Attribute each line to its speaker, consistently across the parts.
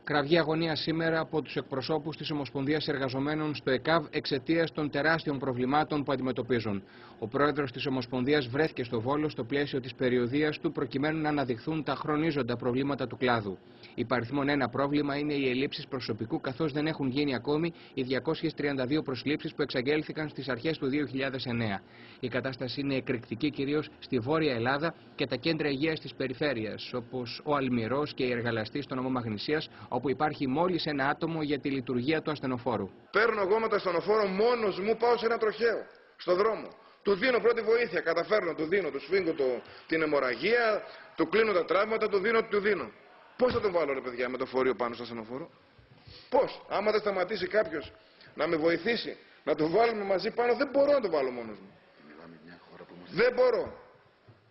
Speaker 1: Κραυγή αγωνία σήμερα από τους εκπροσώπους της Ομοσπονδίας Εργαζομένων στο ΕΚΑΒ εξαιτίας των τεράστιων προβλημάτων που αντιμετωπίζουν. Ο πρόεδρος της Ομοσπονδίας βρέθηκε στο Βόλο στο πλαίσιο της περιοδείας του προκειμένου να αναδειχθούν τα χρονίζοντα προβλήματα του κλάδου. Υπαριθμόν ένα πρόβλημα είναι οι ελλείψεις προσωπικού, καθώς δεν έχουν γίνει ακόμη οι 232 προσλήψεις που εξαγγέλθηκαν στις αρχές του 2009. Η κατάσταση είναι εκρηκτική κυρίως στη Βόρεια Ελλάδα και τα κέντρα υγείας της περιφέρειας, όπως ο Αλμυρός και η εργαλαστή στο νομό Μαγνησίας, όπου υπάρχει μόλις ένα άτομο για τη λειτουργία του ασθενοφόρου.
Speaker 2: Παίρνω εγώ με το ασθενοφόρο μόνος μου, πάω σε ένα τροχαίο, στο δρόμο. Του δίνω πρώτη βοήθεια, καταφέρνω, του δίνω, του σφίγγω την αιμορραγία, του κλείνω τα τραύματα, του δίνω. Πώς θα τον βάλω, ρε παιδιά, με το φορείο πάνω στο ασθενοφόρο? Πώς? Άμα δεν σταματήσει κάποιος να με βοηθήσει, να το βάλουμε μαζί πάνω, δεν μπορώ να το βάλω μόνος μου.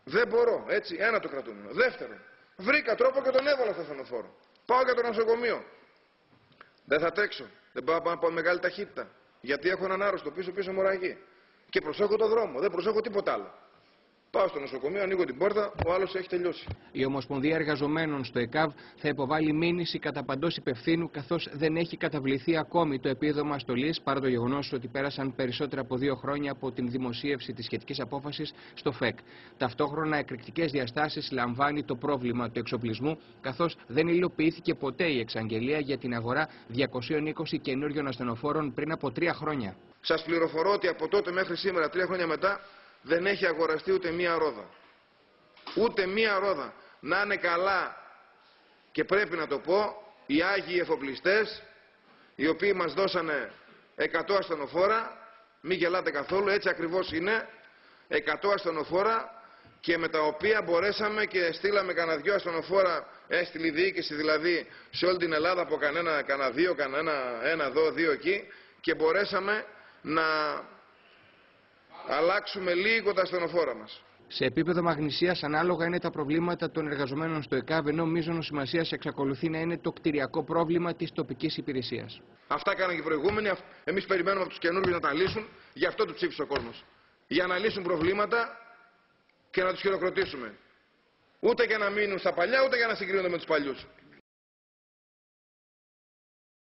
Speaker 2: Δεν μπορώ. Έτσι, ένα το κρατούμενο. Δεύτερο, βρήκα τρόπο και τον έβαλα στο ασθενοφόρο. Πάω για το νοσοκομείο. Δεν θα τρέξω. Δεν πάω να πάω μεγάλη ταχύτητα. Γιατί έχω έναν άρρωστο πίσω αιμορραγή. Και προσέχω το δρόμο. Δεν προσέχω τίποτα άλλο. Πάω στο νοσοκομείο, ανοίγω την πόρτα, ο άλλος έχει τελειώσει.
Speaker 1: Η Ομοσπονδία Εργαζομένων στο ΕΚΑΒ θα υποβάλει μήνυση κατά παντός υπευθύνου, καθώς δεν έχει καταβληθεί ακόμη το επίδομα στολής, παρά το γεγονός ότι πέρασαν περισσότερα από 2 χρόνια από την δημοσίευση της σχετικής απόφασης στο ΦΕΚ. Ταυτόχρονα, εκρηκτικές διαστάσεις λαμβάνει το πρόβλημα του εξοπλισμού, καθώς δεν υλοποιήθηκε ποτέ η εξαγγελία για την αγορά 220 καινούριων ασθενοφόρων πριν από 3 χρόνια.
Speaker 2: Σας πληροφορώ ότι από τότε μέχρι σήμερα, 3 χρόνια μετά, δεν έχει αγοραστεί ούτε μία ρόδα. Ούτε μία ρόδα. Να είναι καλά, και πρέπει να το πω, οι Άγιοι εφοπλιστές, οι οποίοι μας δώσανε 100 ασθενοφόρα, μην γελάτε καθόλου, έτσι ακριβώς είναι, 100 ασθενοφόρα, και με τα οποία μπορέσαμε και στείλαμε κανένα 2 ασθενοφόρα, έστειλε η διοίκηση δηλαδή σε όλη την Ελλάδα, από κανένα 2, ένα εδώ, 2 εκεί, και μπορέσαμε να αλλάξουμε λίγο τα ασθενοφόρα μας.
Speaker 1: Σε επίπεδο Μαγνησίας, ανάλογα είναι τα προβλήματα των εργαζομένων στο ΕΚΑΒ, ενώ μείζωνος σημασίας εξακολουθεί να είναι το κτηριακό πρόβλημα της τοπικής υπηρεσίας.
Speaker 2: Αυτά κάνανε και οι προηγούμενοι. Εμείς περιμένουμε από τους καινούργιους να τα λύσουν. Γι' αυτό τους ψήφισε ο κόσμος. Για να λύσουν προβλήματα και να τους χειροκροτήσουμε. Ούτε για να μείνουν στα παλιά, ούτε για να συγκρίνονται με τους παλιούς.